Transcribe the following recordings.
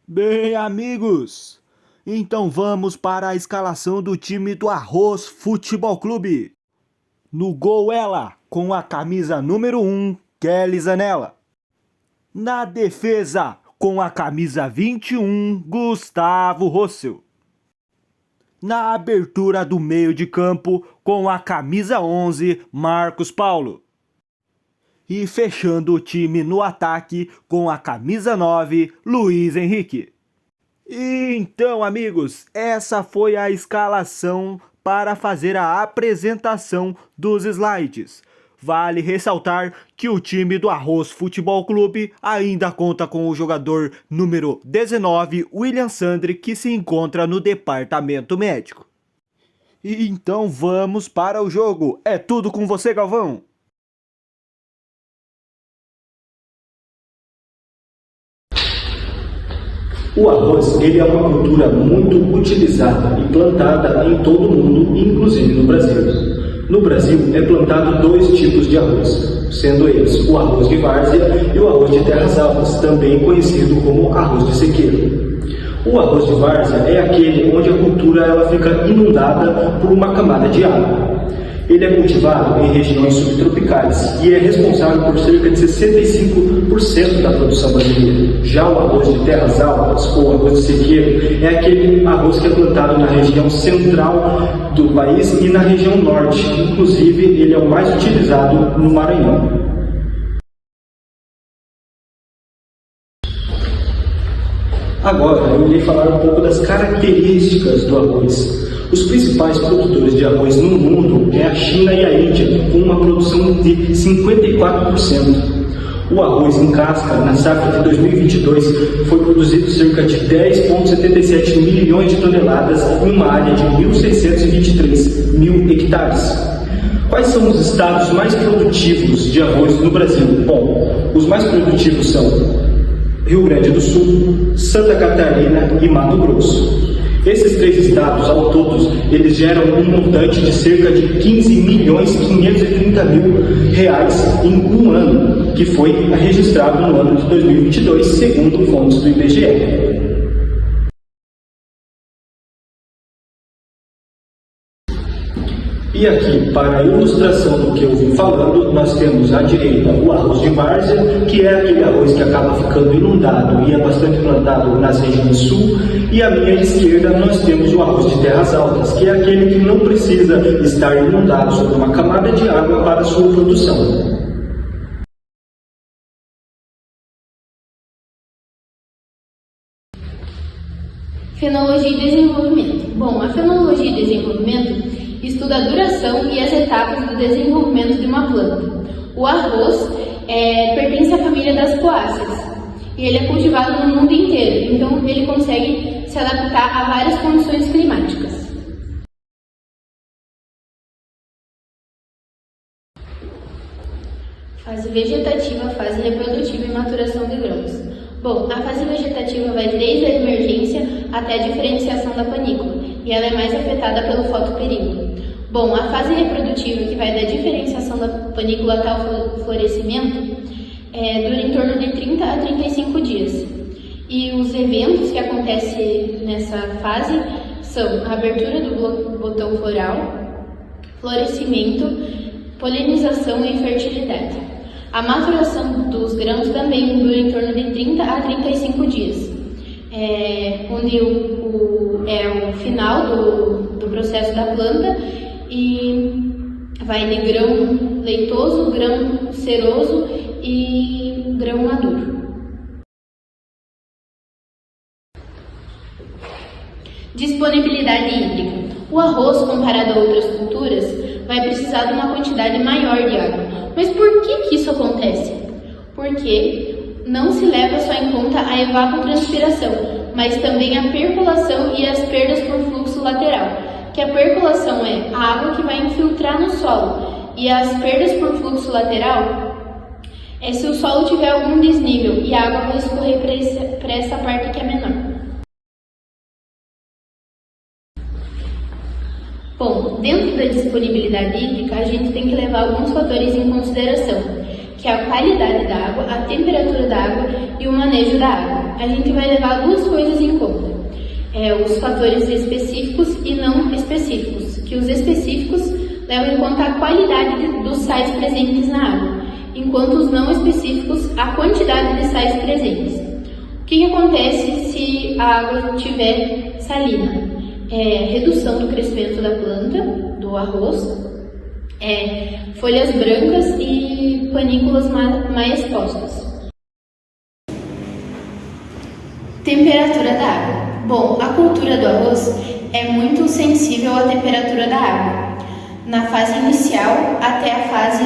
Bem, amigos, então vamos para a escalação do time do Arroz Futebol Clube. No gol ela, com a camisa número 1, Kelly Zanella. Na defesa, com a camisa 21, Gustavo Rossel. Na abertura do meio de campo, com a camisa 11, Marcos Paulo. E fechando o time no ataque com a camisa 9, Luiz Henrique. E então, amigos, essa foi a escalação para fazer a apresentação dos slides. Vale ressaltar que o time do Arroz Futebol Clube ainda conta com o jogador número 19, William Sandri, que se encontra no departamento médico. E então vamos para o jogo. É tudo com você, Galvão. O arroz, ele é uma cultura muito utilizada e plantada em todo o mundo, inclusive no Brasil. No Brasil, é plantado dois tipos de arroz, sendo eles o arroz de várzea e o arroz de terras altas, também conhecido como arroz de sequeiro. O arroz de várzea é aquele onde a cultura ela fica inundada por uma camada de água. Ele é cultivado em regiões subtropicais e é responsável por cerca de 65% da produção brasileira. Já o arroz de terras altas, ou arroz de sequeiro, é aquele arroz que é plantado na região central do país e na região norte. Inclusive, ele é o mais utilizado no Maranhão. Agora, eu irei falar um pouco das características do arroz. Os principais produtores de arroz no mundo é a China e a Índia, com uma produção de 54%. O arroz em casca, na safra de 2022, foi produzido cerca de 10,77 milhões de toneladas em uma área de 1.623 mil hectares. Quais são os estados mais produtivos de arroz no Brasil? Bom, os mais produtivos são Rio Grande do Sul, Santa Catarina e Mato Grosso. Esses três estados, ao todos, eles geram um montante de cerca de 15 milhões e 530 mil reais em um ano, que foi registrado no ano de 2022, segundo fontes do IBGE. E aqui, para a ilustração do que eu vim falando, nós temos à direita o arroz de várzea, que é aquele arroz que acaba ficando inundado e é bastante plantado nas regiões sul, e à minha esquerda nós temos o arroz de terras altas, que é aquele que não precisa estar inundado sobre uma camada de água para sua produção. Fenologia e desenvolvimento. Bom, a fenologia e desenvolvimento estuda a duração e as etapas do desenvolvimento de uma planta. O arroz pertence à família das poáceas e ele é cultivado no mundo inteiro, então ele consegue se adaptar a várias condições climáticas. Fase vegetativa, fase reprodutiva e maturação de grãos. Bom, a fase vegetativa vai desde a emergência até a diferenciação da panícula, e ela é mais afetada pelo fotoperíodo. Bom, a fase reprodutiva, que vai da diferenciação da panícula até o florescimento, dura em torno de 30 a 35 dias. E os eventos que acontecem nessa fase são a abertura do botão floral, florescimento, polinização e fertilidade. A maturação dos grãos também dura em torno de 30 a 35 dias, onde é o final do processo da planta e vai de grão leitoso, grão ceroso e grão maduro. Disponibilidade hídrica. O arroz, comparado a outras culturas, vai precisar de uma quantidade maior de água. Mas por que isso acontece? Porque não se leva só em conta a evapotranspiração, mas também a percolação e as perdas por fluxo lateral. Que a percolação é a água que vai infiltrar no solo, e as perdas por fluxo lateral é se o solo tiver algum desnível e a água vai escorrer para essa parte que é menor. Bom, dentro da disponibilidade hídrica, a gente tem que levar alguns fatores em consideração, que é a qualidade da água, a temperatura da água e o manejo da água. A gente vai levar duas coisas em conta, os fatores específicos e não específicos, que os específicos levam em conta a qualidade dos sais presentes na água, enquanto os não específicos, a quantidade de sais presentes. O que acontece se a água estiver salina? Redução do crescimento da planta, do arroz, folhas brancas e panículas mais expostas. Temperatura da água. Bom, a cultura do arroz é muito sensível à temperatura da água, na fase inicial até a fase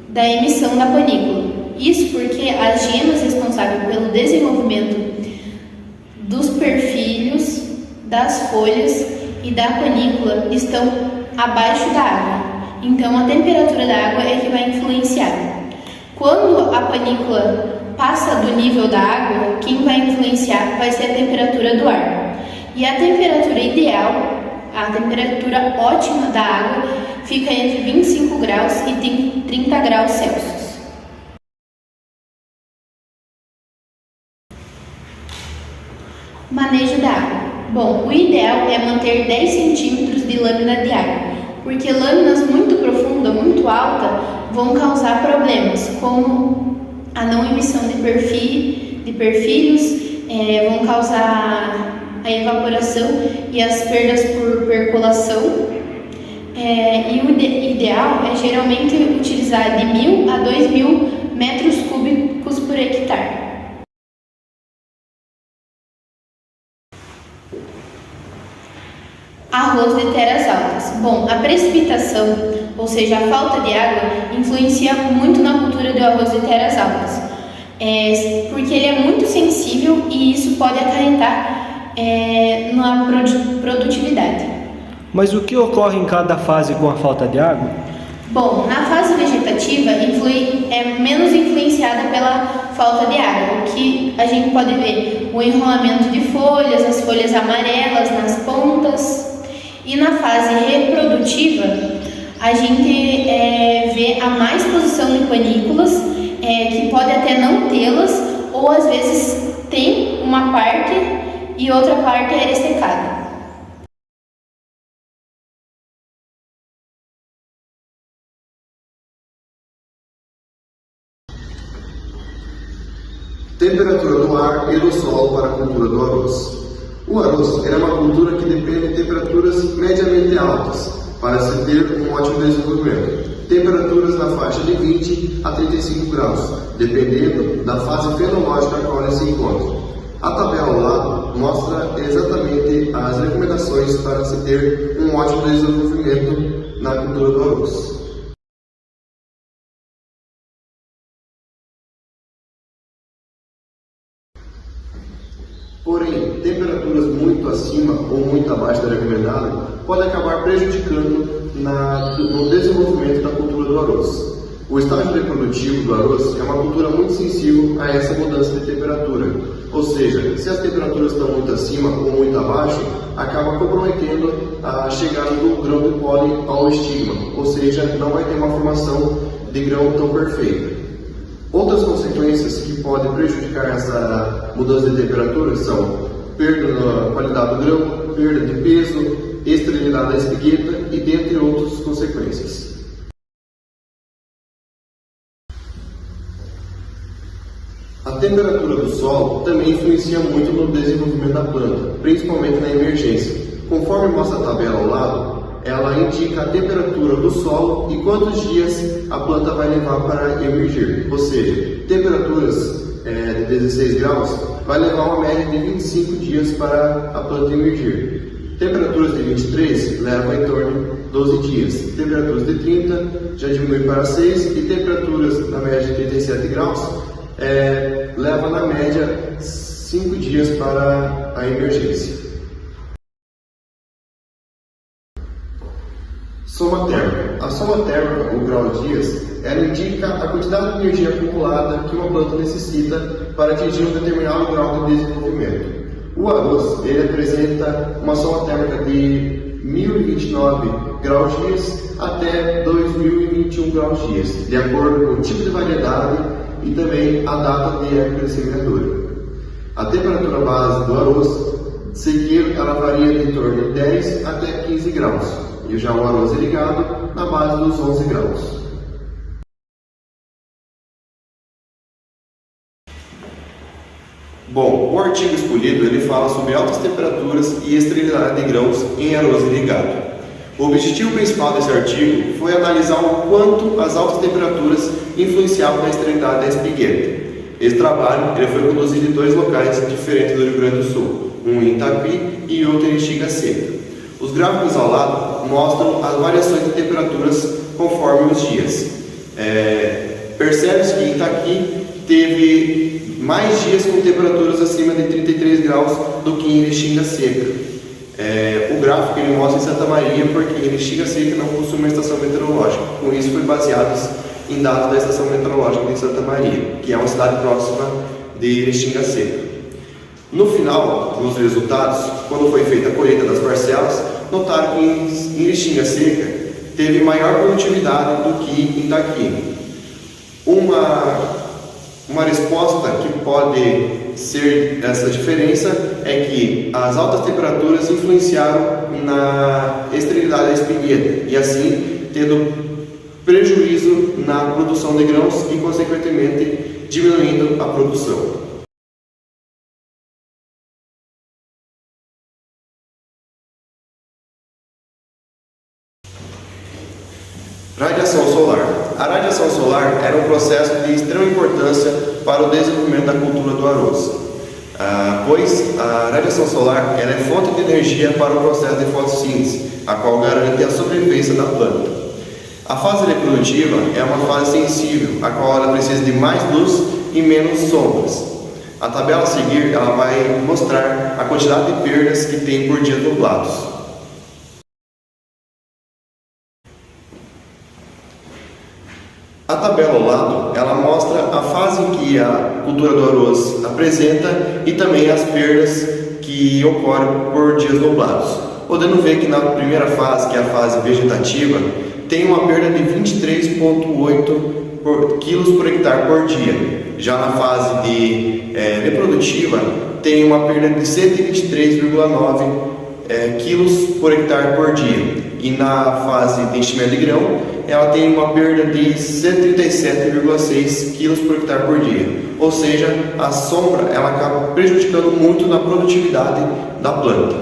da emissão da panícula. Isso porque as gemas responsáveis pelo desenvolvimento dos perfilhos, das folhas e da panícula estão abaixo da água. Então, a temperatura da água é que vai influenciar. Quando a panícula passa do nível da água, quem vai influenciar vai ser a temperatura do ar. E a temperatura ideal, a temperatura ótima da água, fica entre 25 graus e 30 graus Celsius. Manejo da água. Bom, o ideal é manter 10 centímetros de lâmina de água, porque lâminas muito profundas, muito altas, vão causar problemas, como a não emissão de perfilhos, vão causar a evaporação e as perdas por percolação. E o ideal é geralmente utilizar de 1.000 a 2.000 metros cúbicos por hectare. Arroz de terras altas. Bom, a precipitação, ou seja, a falta de água, influencia muito na cultura do arroz de terras altas, porque ele é muito sensível e isso pode acarretar na produtividade. Mas o que ocorre em cada fase com a falta de água? Bom, na fase vegetativa é menos influenciada pela falta de água, o que a gente pode ver o enrolamento de folhas, as folhas amarelas nas pontas. E na fase reprodutiva, a gente vê a má exposição de panículas, que pode até não tê-las, ou às vezes tem uma parte e outra parte é ressecada. Temperatura do ar e do solo para a cultura do arroz. O arroz é uma cultura que depende de temperaturas mediamente altas para se ter um ótimo desenvolvimento. Temperaturas na faixa de 20 a 35 graus, dependendo da fase fenológica a qual ele se encontra. A tabela ao lado mostra exatamente as recomendações para se ter um ótimo desenvolvimento na cultura do arroz. Porém, temperaturas muito acima ou muito abaixo da recomendada podem acabar prejudicando no desenvolvimento da cultura do arroz. O estágio reprodutivo do arroz é uma cultura muito sensível a essa mudança de temperatura, ou seja, se as temperaturas estão muito acima ou muito abaixo, acaba comprometendo a chegada do grão de pólen ao estigma, ou seja, não vai ter uma formação de grão tão perfeita. Outras consequências que podem prejudicar essa mudança de temperatura são perda na qualidade do grão, perda de peso, esterilidade da espigueta e dentre outras consequências. A temperatura do solo também influencia muito no desenvolvimento da planta, principalmente na emergência. Conforme mostra a tabela ao lado, ela indica a temperatura do solo e quantos dias a planta vai levar para emergir. Ou seja, temperaturas de 16 graus vai levar uma média de 25 dias para a planta emergir. Temperaturas de 23 levam em torno de 12 dias. Temperaturas de 30 já diminui para 6 e temperaturas na média de 37 graus leva na média 5 dias para a emergência. Soma térmica. A soma térmica, ou grau dias, ela indica a quantidade de energia acumulada que uma planta necessita para atingir um determinado grau de desenvolvimento. O arroz ele apresenta uma soma térmica de 1029 graus-dias até 2021 graus-dias, de acordo com o tipo de variedade e também a data de época de semeadura. A temperatura base do arroz sequeiro ela varia de torno de 10 até 15 graus, e já o arroz irrigado na base dos 11 graus. Bom, o artigo escolhido ele fala sobre altas temperaturas e esterilidade de grãos em arroz irrigado. O objetivo principal desse artigo foi analisar o quanto as altas temperaturas influenciavam na esterilidade da espigueta. Esse trabalho ele foi conduzido em 2 locais diferentes do Rio Grande do Sul, um em Itapi e outro em Xiga Seca. Os gráficos ao lado mostram as variações de temperaturas conforme os dias. Percebe-se que Itaqui teve mais dias com temperaturas acima de 33 graus do que em Erixinga Seca. O gráfico ele mostra em Santa Maria porque Erixinga Seca não possui uma estação meteorológica. Com isso foi baseado em dados da estação meteorológica de Santa Maria, que é uma cidade próxima de Erixinga Seca. No final dos resultados, quando foi feita a colheita das parcelas, notaram que em Erixinga Seca teve maior produtividade do que em Itaqui. Uma resposta que pode ser essa diferença é que as altas temperaturas influenciaram na esterilidade da espigueta e assim tendo prejuízo na produção de grãos e consequentemente diminuindo a produção. Radiação solar. A radiação solar era um processo de extrema importância para o desenvolvimento da cultura do arroz, pois a radiação solar ela é fonte de energia para o processo de fotossíntese, a qual garante a sobrevivência da planta. A fase reprodutiva é uma fase sensível, a qual ela precisa de mais luz e menos sombras. A tabela a seguir ela vai mostrar a quantidade de perdas que tem por dias nublados. A tabela ao lado, ela mostra a fase em que a cultura do arroz apresenta e também as perdas que ocorrem por dias nublados. Podendo ver que na primeira fase, que é a fase vegetativa, tem uma perda de 23,8 kg por hectare por dia. Já na fase de reprodutiva, tem uma perda de 123,9 kg por hectare por dia. E na fase de enchimento de grão, ela tem uma perda de 137,6 kg por hectare por dia. Ou seja, a sombra ela acaba prejudicando muito na produtividade da planta.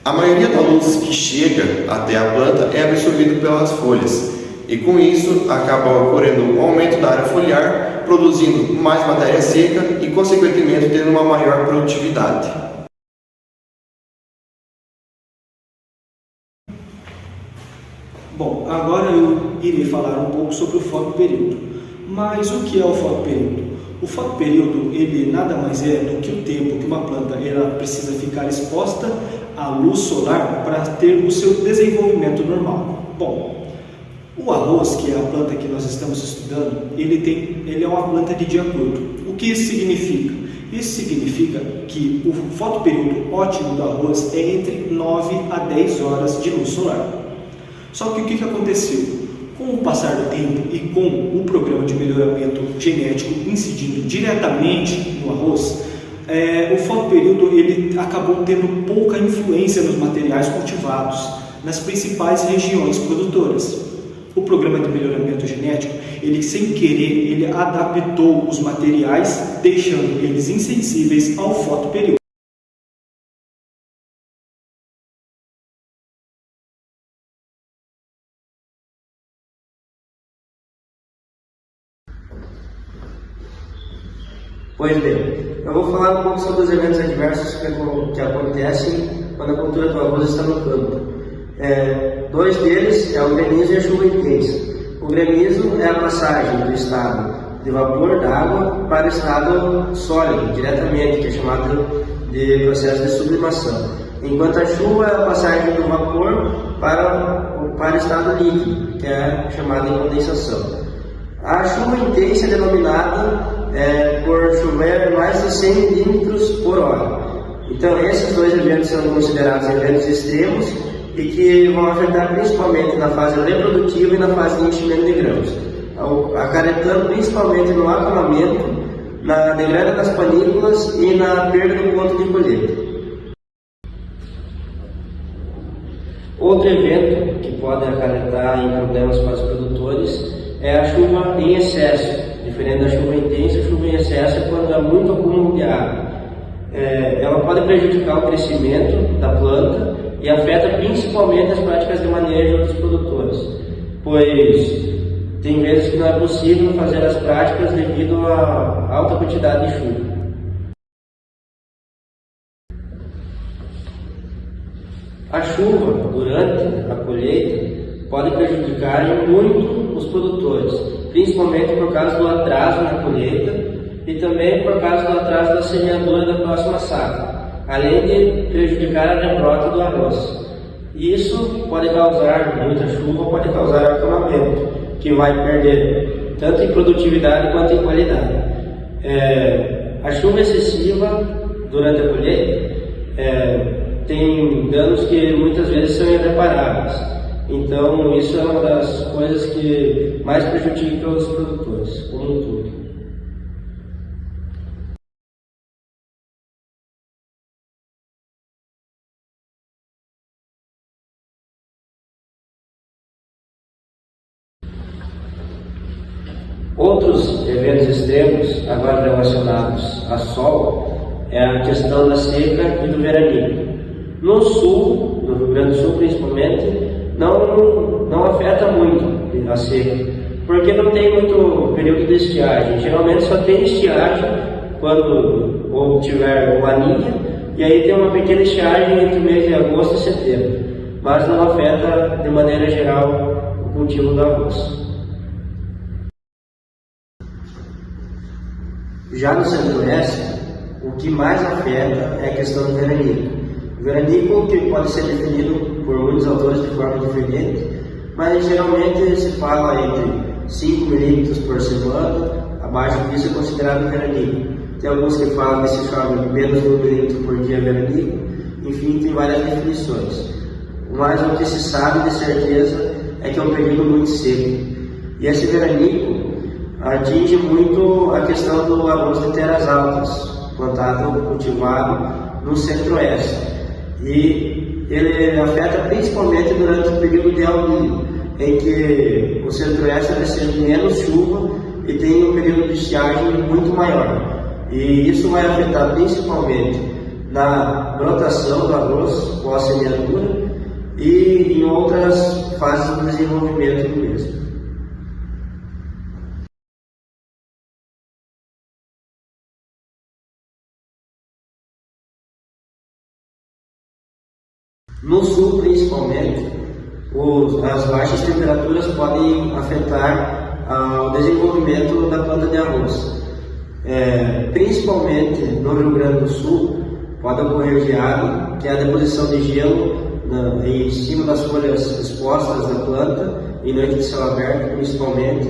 A maioria da luz que chega até a planta é absorvida pelas folhas. E com isso, acaba ocorrendo um aumento da área foliar, produzindo mais matéria seca e, consequentemente, tendo uma maior produtividade. Bom, agora eu irei falar um pouco sobre o fotoperíodo. Mas o que é o fotoperíodo? O fotoperíodo ele nada mais é do que o tempo que uma planta ela precisa ficar exposta à luz solar para ter o seu desenvolvimento normal. Bom, o arroz, que é a planta que nós estamos estudando, ele é uma planta de dia curto. O que isso significa? Isso significa que o fotoperíodo ótimo do arroz é entre 9 a 10 horas de luz solar. Só que o que aconteceu? Com o passar do tempo e com o programa de melhoramento genético incidindo diretamente no arroz, o fotoperíodo ele acabou tendo pouca influência nos materiais cultivados nas principais regiões produtoras. O programa de melhoramento genético, ele sem querer, ele adaptou os materiais, deixando eles insensíveis ao fotoperíodo. Pois bem, eu vou falar um pouco sobre os eventos adversos que acontecem quando a cultura do arroz está no campo. Dois deles é o granizo e a chuva intensa. O granizo é a passagem do estado de vapor da água para o estado sólido, diretamente, que é chamado de processo de sublimação. Enquanto a chuva é a passagem do vapor para o estado líquido, que é chamado de condensação. A chuva intensa é denominada por chover mais de 100 milímetros por hora. Então, esses dois eventos são considerados eventos extremos e que vão afetar principalmente na fase reprodutiva e na fase de enchimento de grãos, acarretando principalmente no acamamento, na degrada das panículas e na perda do ponto de colheita. Outro evento que pode acarretar em problemas para os produtores é a chuva em excesso. Diferente da chuva intensa, a chuva em excesso é quando há muito acúmulo de água. Ela pode prejudicar o crescimento da planta e afeta principalmente as práticas de manejo dos produtores, pois tem vezes que não é possível fazer as práticas devido à alta quantidade de chuva. A chuva durante a colheita pode prejudicar muito os produtores, principalmente por causa do atraso na colheita e também por causa do atraso da semeadura da próxima safra, além de prejudicar a rebrota do arroz. Isso pode causar, muita chuva pode causar acamamento, que vai perder tanto em produtividade quanto em qualidade. A chuva excessiva durante a colheita tem danos que muitas vezes são irreparáveis. Então, isso é uma das coisas que mais prejudica os produtores, como um todo. Outros eventos extremos, agora relacionados a sol, é a questão da seca e do veranico. No sul, no Rio Grande do Sul principalmente, não afeta muito a seca, porque não tem muito período de estiagem. Geralmente só tem estiagem quando ou tiver laninha, e aí tem uma pequena estiagem entre o mês de agosto e setembro, mas não afeta de maneira geral o cultivo do arroz. Já no centro-oeste, o que mais afeta é a questão do veranico. O veranico, que pode ser definido por muitos autores de forma diferente, mas geralmente se fala entre 5 milímetros por semana, abaixo disso é considerado veranico. Tem alguns que falam que se chove menos de 1 milímetro por dia veranico, enfim, tem várias definições. Mas o que se sabe de certeza é que é um período muito seco. E esse veranico atinge muito a questão do arroz de terras altas, plantado, cultivado no centro-oeste. E ele afeta principalmente durante o período de El Niño, em que o centro-oeste recebe menos chuva e tem um período de estiagem muito maior. E isso vai afetar principalmente na brotação do arroz pós-semeadura e em outras fases do desenvolvimento do mesmo. No sul, principalmente, as baixas temperaturas podem afetar o desenvolvimento da planta de arroz. Principalmente no Rio Grande do Sul, pode ocorrer geada, que é a deposição de gelo em cima das folhas expostas da planta, em noite de céu aberto, principalmente.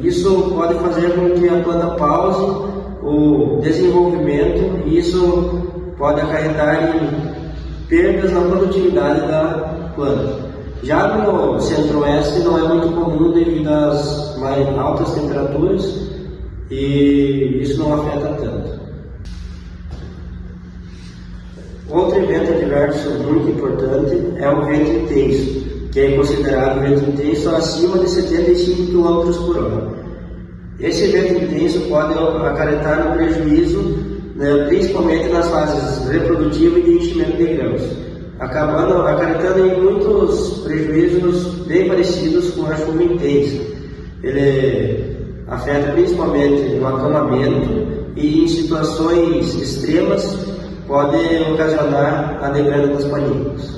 Isso pode fazer com que a planta pause o desenvolvimento e isso pode acarretar em perdas na produtividade da planta. Já no centro-oeste não é muito comum devido às mais altas temperaturas e isso não afeta tanto. Outro evento adverso muito importante é o vento intenso, que é considerado vento intenso acima de 75 km por hora. Esse vento intenso pode acarretar no prejuízo, principalmente nas fases reprodutiva e de enchimento de grãos, acarretando em muitos prejuízos bem parecidos com a chuva intensa. Ele afeta principalmente no acamamento e em situações extremas pode ocasionar a degrada das panículas.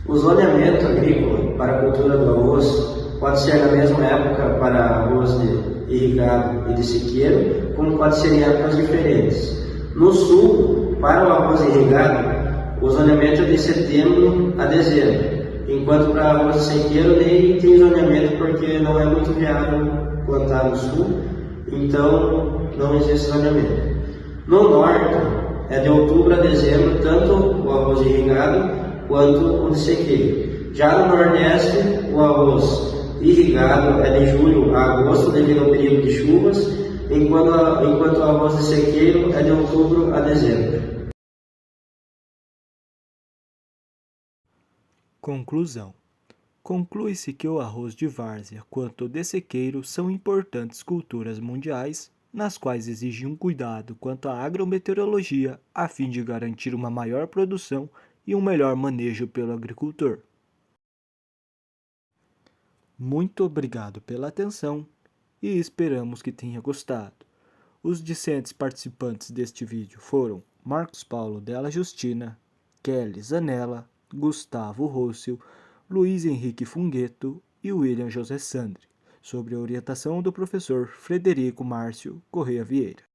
O zoneamento agrícola para a cultura do arroz pode ser na mesma época para arroz de irrigado e de sequeiro, como pode ser em épocas diferentes. No sul, para o arroz irrigado, o zoneamento é de setembro a dezembro, enquanto para arroz de sequeiro nem tem zoneamento porque não é muito viável plantar no sul, então não existe zoneamento. No norte, é de outubro a dezembro, tanto o arroz irrigado quanto o de sequeiro. Já no Nordeste, o arroz irrigado é de julho a agosto devido ao período de chuvas, enquanto o arroz de sequeiro é de outubro a dezembro. Conclusão. Conclui-se que o arroz de várzea quanto o de sequeiro são importantes culturas mundiais, nas quais exigem um cuidado quanto à agrometeorologia a fim de garantir uma maior produção e um melhor manejo pelo agricultor. Muito obrigado pela atenção e esperamos que tenha gostado. Os discentes participantes deste vídeo foram Marcos Paulo Della Justina, Kelly Zanella, Gustavo Rossio, Luiz Henrique Fungueto e William José Sandri, sob a orientação do professor Frederico Márcio Correia Vieira.